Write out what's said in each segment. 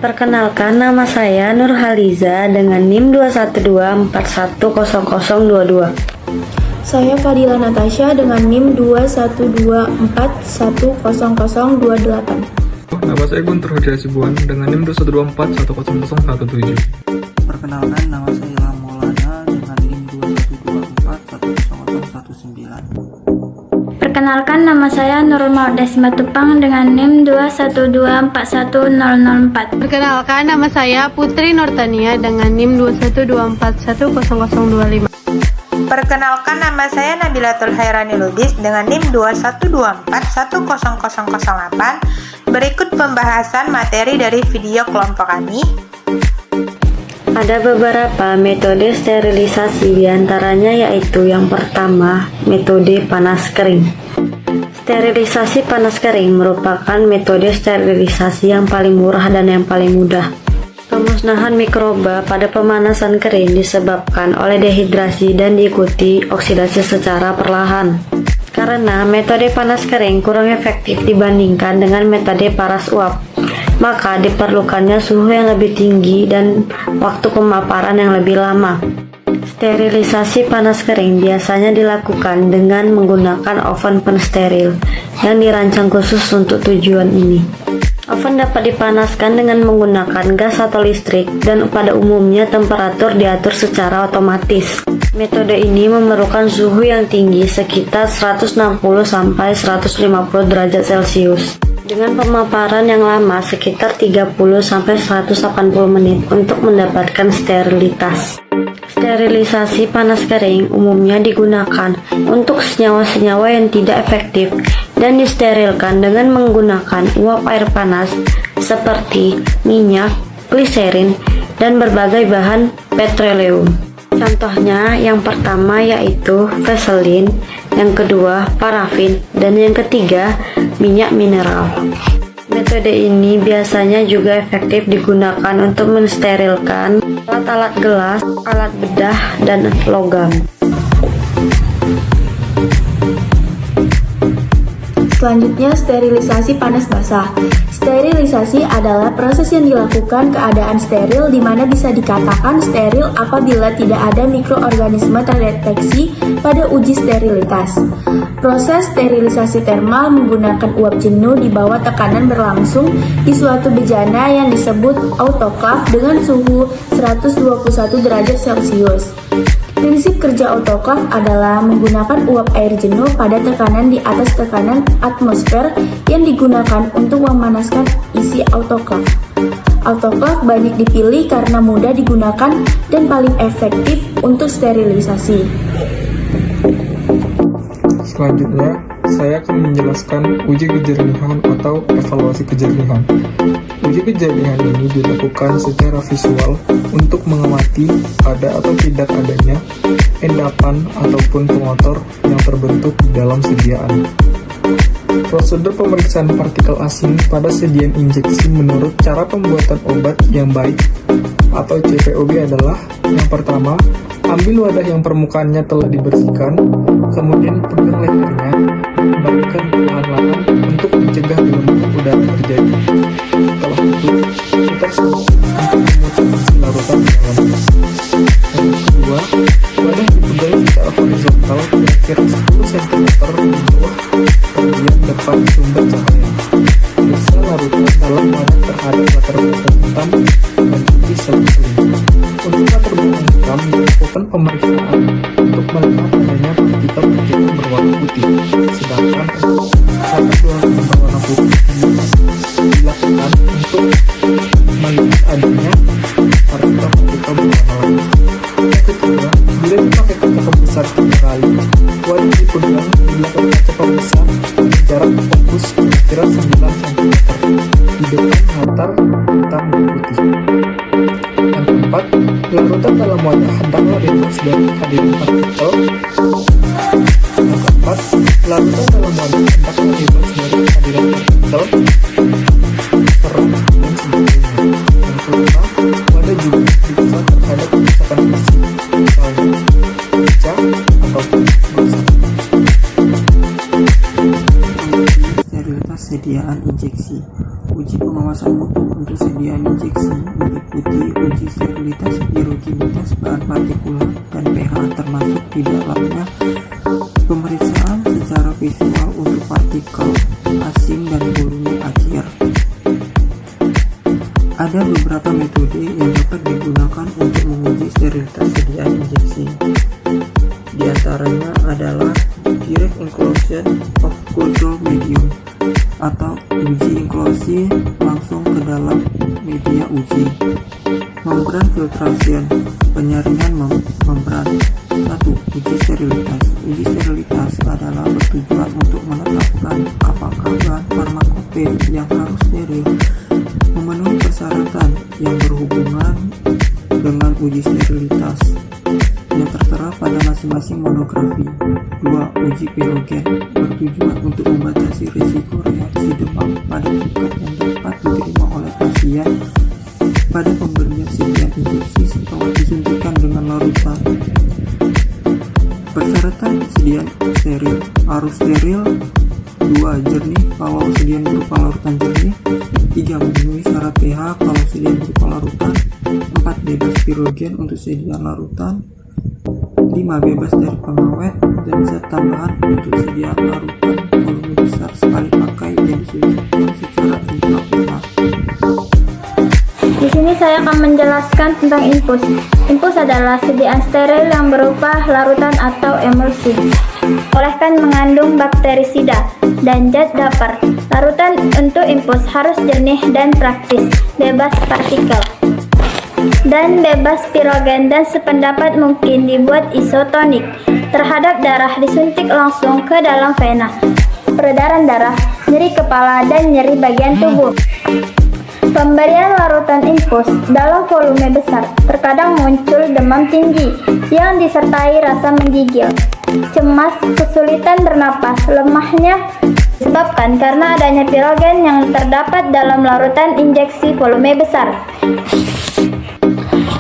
Perkenalkan, nama saya Nurhaliza dengan NIM 212410022. Saya Fadila Natasha dengan NIM 212410028. Nama saya Guntur Hadi Hasibuan dengan NIM 212410017. Perkenalkan, nama saya Ilham Maulana dengan NIM 212410019. Perkenalkan, nama saya Nurul Maudah Simatupang dengan NIM 212410004. Perkenalkan, nama saya Putri Nurtania dengan NIM 212410025. Perkenalkan, nama saya Nabilatul Hairani Lubis dengan NIM 212410008. Berikut pembahasan materi dari video kelompok kami. Ada beberapa metode sterilisasi, diantaranya yaitu yang pertama, metode panas kering. Sterilisasi panas kering merupakan metode sterilisasi yang paling murah dan yang paling mudah. Pemusnahan mikroba pada pemanasan kering disebabkan oleh dehidrasi dan diikuti oksidasi secara perlahan. Karena metode panas kering kurang efektif dibandingkan dengan metode paras uap, maka diperlukannya suhu yang lebih tinggi dan waktu pemaparan yang lebih lama. Sterilisasi panas kering biasanya dilakukan dengan menggunakan oven pensteril yang dirancang khusus untuk tujuan ini. Oven dapat dipanaskan dengan menggunakan gas atau listrik, dan pada umumnya temperatur diatur secara otomatis. Metode ini memerlukan suhu yang tinggi sekitar 160-150 derajat Celcius dengan pemaparan yang lama sekitar 30-180 menit untuk mendapatkan sterilitas. Sterilisasi panas kering umumnya digunakan untuk senyawa-senyawa yang tidak efektif dan disterilkan dengan menggunakan uap air panas seperti minyak, gliserin, dan berbagai bahan petroleum. Contohnya yang pertama yaitu vaselin, yang kedua parafin, dan yang ketiga minyak mineral. Metode ini biasanya juga efektif digunakan untuk mensterilkan alat-alat gelas, alat bedah, dan logam. Selanjutnya, sterilisasi panas basah. Sterilisasi adalah proses yang dilakukan keadaan steril di mana bisa dikatakan steril apabila tidak ada mikroorganisme terdeteksi pada uji sterilitas. Proses sterilisasi termal menggunakan uap jenuh di bawah tekanan berlangsung di suatu bejana yang disebut autoklaf dengan suhu 121 derajat Celcius. Prinsip kerja autoklaf adalah menggunakan uap air jenuh pada tekanan di atas tekanan atmosfer yang digunakan untuk memanaskan isi autoklaf. Autoklaf banyak dipilih karena mudah digunakan dan paling efektif untuk sterilisasi. Selanjutnya, saya akan menjelaskan uji kejernihan atau evaluasi kejernihan. Uji kejernihan ini dilakukan secara visual untuk mengamati ada atau tidak adanya endapan ataupun pengotor yang terbentuk di dalam sediaan. Prosedur pemeriksaan partikel asing pada sediaan injeksi menurut cara pembuatan obat yang baik atau CPOB adalah: yang pertama, ambil wadah yang permukaannya telah dibersihkan, kemudian pegang lehernya, kembalikan perlahan-lahan untuk mencegah gelombang udara terjadi. Setelah itu, putar semua untuk memutar larutan di dalamnya. Yang kedua, wadah dipegang secara horizontal kira-kira 10 cm di bawah bagian depan sumber cahaya. Periksa larutan dalam wadah terhadap latar belakang hitam dan putih seling-seling. Untuk latar belakang hitam dilakukan pemeriksaan untuk melihat adanya partikel-partikel berwarna putih, sedangkan untuk latar belakang berwarna putih dilakukan untuk melihat adanya partikel-partikel berwarna lain. Yang ketiga, bila dipakai kaca pembesar 3 kali, wadah dipegang dilakukan kaca pembesar jarak fokus kira-kira 9 cm di depan latar hitam dan putih. Yang keempat, larutan dalam wadah hendaklah bebas dari kehadiran partikel. Yang keempat, larutan dalam wadah hendaklah bebas dari kehadiran partikel, serat, dan sebagainya. Yang kelima, wadah juga diperiksa terhadap kerusakan fisik, misalnya pecah ataupun rusak. Sterilisasi persediaan injeksi. Uji pengawasan mutu untuk sediaan injeksi meliputi uji sterilitas, pirogenitas, bahan partikulat, dan pH, termasuk di dalamnya pemeriksaan secara visual untuk partikel asing dan volume akhir. Ada beberapa metode yang dapat digunakan untuk menguji sterilitas sediaan injeksi. Di antaranya adalah direct inclusion of culture medium atau uji inklusi langsung ke dalam media uji. Membran filtration, penyaringan membran. 1. Uji sterilitas. Uji sterilitas adalah bertujuan untuk menetapkan apakah bahan farmakope yang harus steril memenuhi persyaratan yang berhubungan dengan uji sterilitas yang tertera pada masing-masing monografi. 2. Uji pirogen, bertujuan untuk membatasi risiko reaksi demam pada tingkat yang dapat diterima oleh pasien pada pemberian sediaan injeksi setelah disuntikan dengan larutan. Persyaratan sediaan steril, harus steril. 2. Jernih kalau sediaan berupa larutan jernih. 3. Memenuhi syarat pH kalau sediaan berupa larutan. 4. Bebas pirogen untuk sediaan larutan. 5. Bebas dari pengawet dan zat tambahan untuk sediaan larutan volume besar sekali pakai yang disuntikan secara intravenous. Di sini saya akan menjelaskan tentang infus. Infus adalah sediaan steril yang berupa larutan atau emulsi. Olehkan mengandung bakterisida dan zat dapur. Larutan untuk infus harus jernih dan praktis, bebas partikel, dan bebas pirogen, dan sependapat mungkin dibuat isotonik terhadap darah disuntik langsung ke dalam vena. Peredaran darah, nyeri kepala, dan nyeri bagian tubuh. Pemberian larutan infus dalam volume besar terkadang muncul demam tinggi yang disertai rasa menggigil, cemas, kesulitan bernapas, lemahnya disebabkan karena adanya pirogen yang terdapat dalam larutan injeksi volume besar.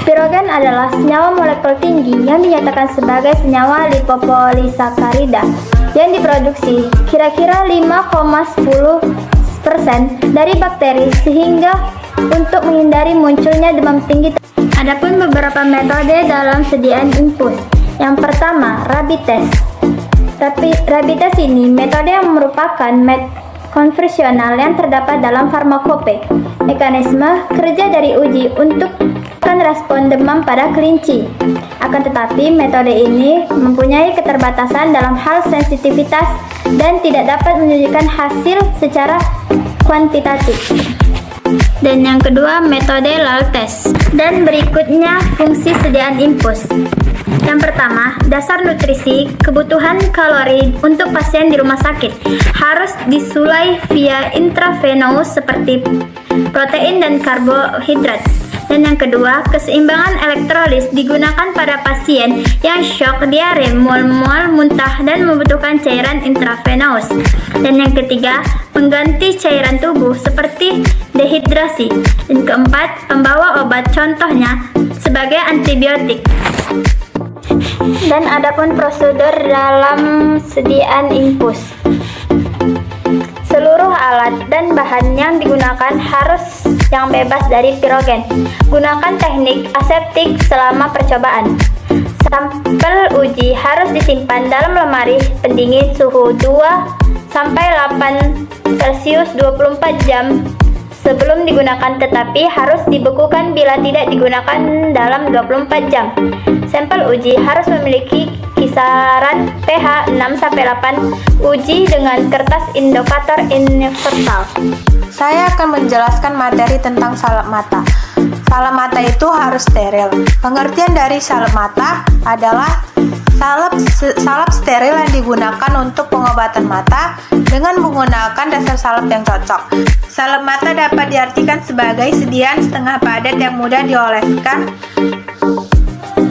Pirogen adalah senyawa molekul tinggi yang dinyatakan sebagai senyawa lipopolisakarida yang diproduksi kira-kira 5,10% dari bakteri, sehingga untuk menghindari munculnya demam tinggi. Adapun beberapa metode dalam sediaan infus. Yang pertama, rapid test. Rapid test ini metode yang merupakan konvensional yang terdapat dalam farmakope. Mekanisme kerja dari uji untuk respon demam pada kelinci. Akan tetapi metode ini mempunyai keterbatasan dalam hal sensitivitas dan tidak dapat menunjukkan hasil secara kuantitatif. Dan yang kedua, metode Lal test. Dan berikutnya fungsi sediaan infus. Yang pertama, dasar nutrisi, kebutuhan kalori untuk pasien di rumah sakit harus disulai via intravenous seperti protein dan karbohidrat. Dan yang kedua, keseimbangan elektrolis digunakan pada pasien yang shock, diare, mual-mual, muntah, dan membutuhkan cairan intravenous. Dan yang ketiga, pengganti cairan tubuh seperti dehidrasi. Dan keempat, pembawa obat, contohnya sebagai antibiotik. Dan adapun prosedur dalam sediaan infus. Seluruh alat dan bahan yang digunakan harus yang bebas dari pirogen. Gunakan teknik aseptik selama percobaan. Sampel uji harus disimpan dalam lemari pendingin suhu 2-8 Celcius 24 jam sebelum digunakan, tetapi harus dibekukan bila tidak digunakan dalam 24 jam. Sampel uji harus memiliki kisaran pH 6-8. Uji dengan kertas indikator universal. Saya akan menjelaskan materi tentang salep mata. Salep mata itu harus steril. Pengertian dari salep mata adalah salep steril yang digunakan untuk pengobatan mata dengan menggunakan dasar salep yang cocok. Salep mata dapat diartikan sebagai sediaan setengah padat yang mudah dioleskan,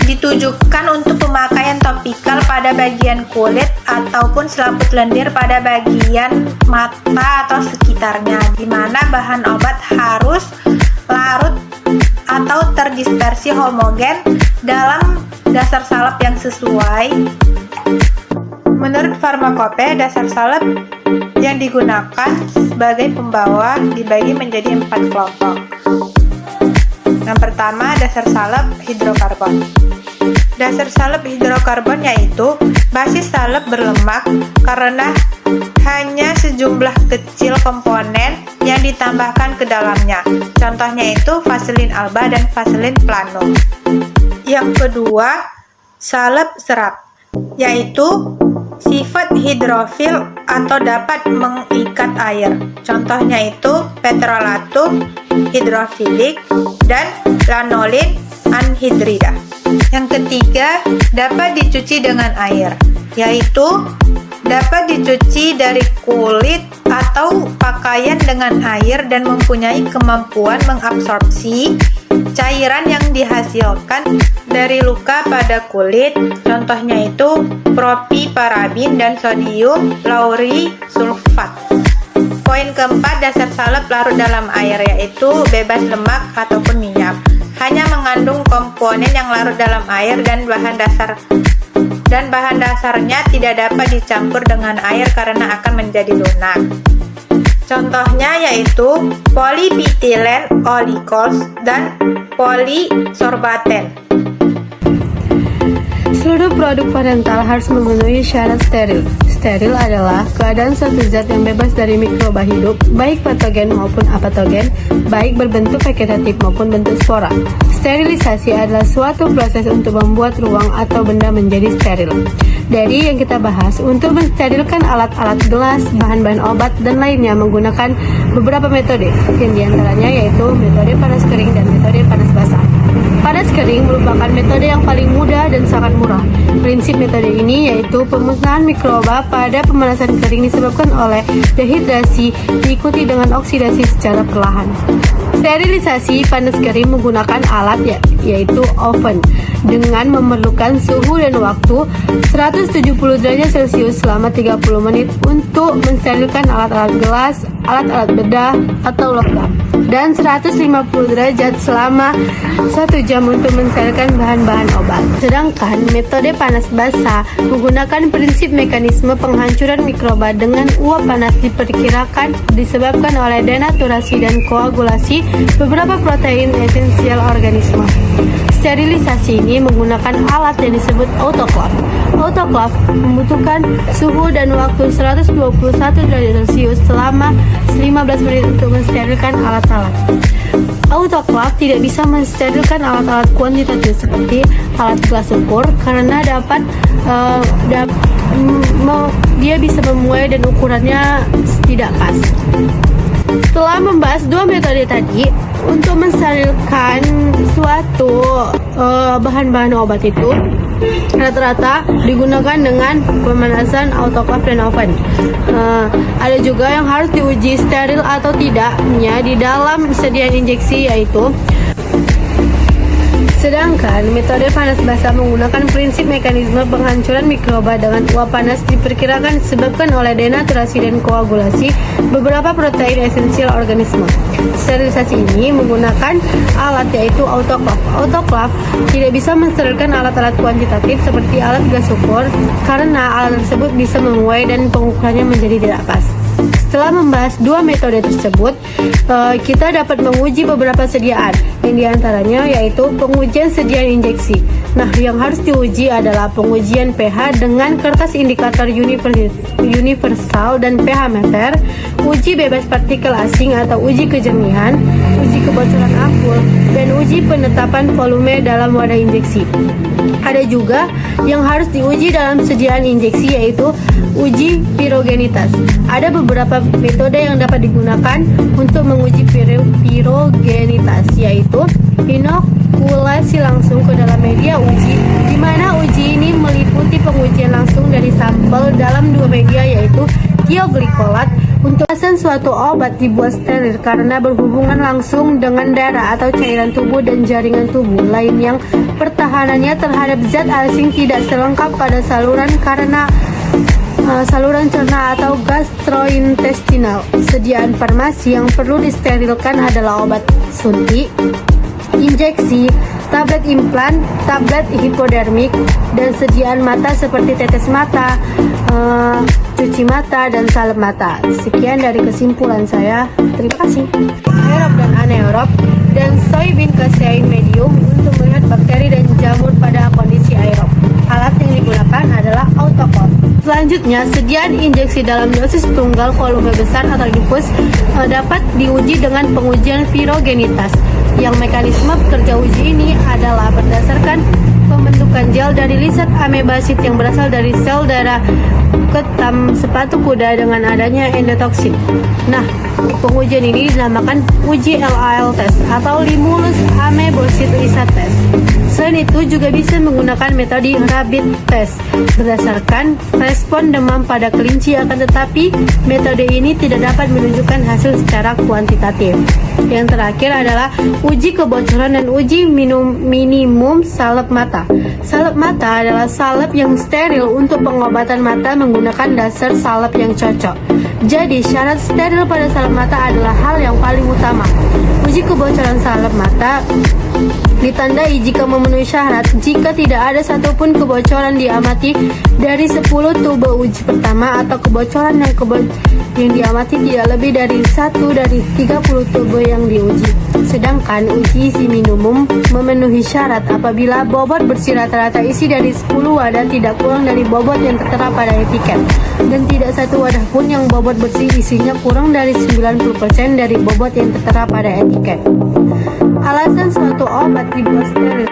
ditujukan untuk pemakaian topikal pada bagian kulit ataupun selaput lendir pada bagian mata atau sekitarnya, di mana bahan obat harus larut atau terdispersi homogen dalam dasar salep yang sesuai. Menurut farmakope, dasar salep yang digunakan sebagai pembawa dibagi menjadi 4 kelompok. Yang pertama, dasar salep hidrokarbon. Dasar salep hidrokarbon yaitu basis salep berlemak karena hanya sejumlah kecil komponen yang ditambahkan ke dalamnya. Contohnya itu vaselin alba dan vaselin plano. Yang kedua, salep serat, yaitu sifat hidrofil atau dapat mengikat air. Contohnya itu petrolatum hidrofilik dan lanolin anhidrida. Yang ketiga, dapat dicuci dengan air, yaitu dapat dicuci dari kulit atau pakaian dengan air dan mempunyai kemampuan mengabsorpsi cairan yang dihasilkan dari luka pada kulit. Contohnya itu propiparabin dan sodium laurisulfat. Poin keempat, dasar salep larut dalam air, yaitu bebas lemak ataupun minyak. Hanya mengandung komponen yang larut dalam air dan bahan dasarnya tidak dapat dicampur dengan air karena akan menjadi lunak. Contohnya yaitu polyethylene glycols dan polysorbaten. Seluruh produk parental harus memenuhi syarat steril. Steril adalah keadaan suatu zat yang bebas dari mikroba hidup, baik patogen maupun apatogen, baik berbentuk vegetatif maupun bentuk spora. Sterilisasi adalah suatu proses untuk membuat ruang atau benda menjadi steril. Dari yang kita bahas, untuk mensterilkan alat-alat gelas, bahan-bahan obat, dan lainnya menggunakan beberapa metode, yang diantaranya yaitu metode panas kering dan metode panas basah. Panas kering merupakan metode yang paling mudah dan sangat murah. Prinsip metode ini yaitu pemusnahan mikroba pada pemanasan kering disebabkan oleh dehidrasi diikuti dengan oksidasi secara perlahan. Sterilisasi panas kering menggunakan alat yaitu oven dengan memerlukan suhu dan waktu 170 derajat Celcius selama 30 menit untuk mensterilkan alat-alat gelas, alat-alat bedah atau logam, dan 150 derajat selama 1 jam untuk mensterilkan bahan-bahan obat. Sedangkan metode panas basah menggunakan prinsip mekanisme penghancuran mikroba dengan uap panas diperkirakan disebabkan oleh denaturasi dan koagulasi beberapa protein esensial organisme. Sterilisasi ini menggunakan alat yang disebut autoclave. Autoclave membutuhkan suhu dan waktu 121 derajat Celcius selama 15 menit untuk mensterilkan alat-alat. Autoclave tidak bisa mensterilkan alat-alat kuantitatif seperti alat gelas ukur karena dia bisa memuai dan ukurannya tidak pas. Setelah membahas dua metode tadi, untuk mensterilkan suatu bahan-bahan obat itu rata-rata digunakan dengan pemanasan autoclave dan oven. Ada juga yang harus diuji steril atau tidaknya di dalam sediaan injeksi, yaitu sedangkan metode panas basah menggunakan prinsip mekanisme penghancuran mikroba dengan uap panas diperkirakan disebabkan oleh denaturasi dan koagulasi beberapa protein esensial organisme. Sterilisasi ini menggunakan alat yaitu autoclave. Autoclave tidak bisa mensterilkan alat-alat kuantitatif seperti alat gas ukur karena alat tersebut bisa memuai dan pengukurannya menjadi tidak pas. Setelah membahas dua metode tersebut, kita dapat menguji beberapa sediaan, yang diantaranya yaitu pengujian sediaan injeksi. Nah, yang harus diuji adalah pengujian pH dengan kertas indikator universal dan pH meter, uji bebas partikel asing atau uji kejernihan, uji kebocoran ampul, dan uji penetapan volume dalam wadah injeksi. Ada juga yang harus diuji dalam sediaan injeksi, yaitu uji pirogenitas. Ada beberapa metode yang dapat digunakan untuk menguji pirogenitas, yaitu inokulasi langsung ke dalam media uji, di mana uji ini meliputi pengujian langsung dari sampel dalam dua media, yaitu tioglikolat. Untuk suatu obat dibuat steril karena berhubungan langsung dengan darah atau cairan tubuh dan jaringan tubuh lain yang pertahanannya terhadap zat asing tidak selengkap pada saluran karena saluran cerna atau gastrointestinal. Sediaan farmasi yang perlu disterilkan adalah obat suntik, injeksi, tablet implan, tablet hipodermik, dan sediaan mata seperti tetes mata, cuci mata, dan salep mata. Sekian dari kesimpulan saya. Terima kasih. Aerob dan anaerob dan soybean casein medium untuk melihat bakteri dan jamur pada kondisi aerob. Alat yang digunakan adalah autoclave. Selanjutnya, sediaan injeksi dalam dosis tunggal volume besar atau difus dapat diuji dengan pengujian virogenitas. Yang mekanisme kerja uji ini adalah berdasarkan pembentukan gel dari liset amebasit yang berasal dari sel darah ketam sepatu kuda dengan adanya endotoksin. Nah, pengujian ini dinamakan uji LAL test atau Limulus amebosit Lisa test. Selain itu juga bisa menggunakan metode rabbit test berdasarkan respon demam pada kelinci, akan tetapi metode ini tidak dapat menunjukkan hasil secara kuantitatif. Yang terakhir adalah uji kebocoran dan uji minimum salep mata. Salep mata adalah salep yang steril untuk pengobatan mata menggunakan dasar salep yang cocok. Jadi syarat steril pada salep mata adalah hal yang paling utama. Uji kebocoran salep mata ditandai jika memenuhi syarat jika tidak ada satupun kebocoran diamati dari 10 tube uji pertama atau kebocoran yang diamati tidak lebih dari 1 dari 30 tube yang diuji. Sedangkan uji isi minimum memenuhi syarat apabila bobot bersih rata-rata isi dari 10 wadah tidak kurang dari bobot yang tertera pada etiket, dan tidak satu wadah pun yang bobot bersih isinya kurang dari 90% dari bobot yang tertera pada etiket. Alasan suatu obat dibuat steril